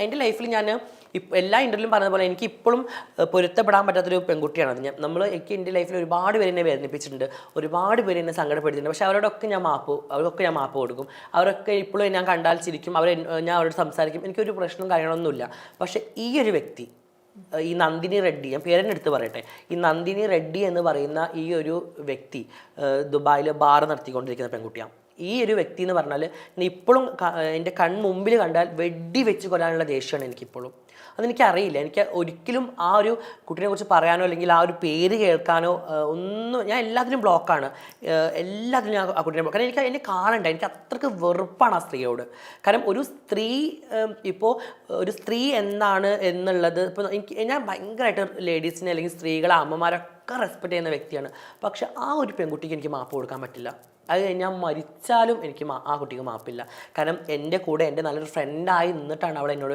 എൻ്റെ ലൈഫിൽ ഞാൻ എല്ലാ ഇൻ്റർവ്യൂലും പറഞ്ഞ പോലെ എനിക്ക് ഇപ്പോഴും പൊരുത്തപ്പെടാൻ പറ്റാത്തൊരു പെൺകുട്ടിയാണ് അത്. എനിക്ക് എൻ്റെ ലൈഫിൽ ഒരുപാട് പേര് എന്നെ വേദനിപ്പിച്ചിട്ടുണ്ട്, ഒരുപാട് പേര് എന്നെ സങ്കടപ്പെടുത്തിയിട്ടുണ്ട്. പക്ഷേ അവരോടൊക്കെ ഞാൻ മാപ്പ് കൊടുക്കും. അവരൊക്കെ ഇപ്പോഴും ഞാൻ കണ്ടാൽ ചിരിക്കും, ഞാൻ അവരോട് സംസാരിക്കും, എനിക്കൊരു പ്രശ്നവും കാര്യങ്ങളൊന്നുമില്ല. പക്ഷേ ഈ ഒരു വ്യക്തി, ഈ നന്ദിനി റെഡ്ഡി, ഞാൻ പേരെന്നെ എടുത്ത് പറയട്ടെ, ഈ നന്ദിനി റെഡ്ഡി എന്ന് പറയുന്ന ഈ ഒരു വ്യക്തി ദുബായിൽ ബാർ നടത്തിക്കൊണ്ടിരിക്കുന്ന പെൺകുട്ടിയാണ്. ഈ ഒരു വ്യക്തി എന്ന് പറഞ്ഞാൽ ഇപ്പോഴും എൻ്റെ കൺമുമ്പിൽ കണ്ടാൽ വെടി വെച്ച് കൊല്ലാനുള്ള ദേഷ്യമാണ് എനിക്കിപ്പോഴും. അതെനിക്കറിയില്ല. എനിക്ക് ഒരിക്കലും ആ ഒരു കുട്ടീനെ കുറിച്ച് പറയാനോ അല്ലെങ്കിൽ ആ ഒരു പേര് കേൾക്കാനോ ഒന്നും, ഞാൻ എല്ലാത്തിനും ബ്ലോക്കാണ്. എല്ലാത്തിനും ഞാൻ ആ കുട്ടീനെ കാരണം എന്നെ കാണണ്ട. എനിക്ക് അത്രയ്ക്ക് വെറുപ്പാണ് ആ സ്ത്രീയോട്. കാരണം ഒരു സ്ത്രീ ഒരു സ്ത്രീ എന്താണ് എന്നുള്ളത് ഞാൻ ഭയങ്കരമായിട്ട് ലേഡീസിനെ അല്ലെങ്കിൽ സ്ത്രീകളെ, അമ്മമാരൊക്കെ റെസ്പെക്റ്റ് ചെയ്യുന്ന വ്യക്തിയാണ്. പക്ഷെ ആ ഒരു പെൺകുട്ടിക്ക് എനിക്ക് മാപ്പ് കൊടുക്കാൻ പറ്റില്ല. അത് ഞാൻ മരിച്ചാലും എനിക്ക് ആ കുട്ടിക്ക് മാപ്പില്ല. കാരണം എൻ്റെ കൂടെ എൻ്റെ നല്ലൊരു ഫ്രണ്ടായി നിന്നിട്ടാണ് അവൾ എന്നോട്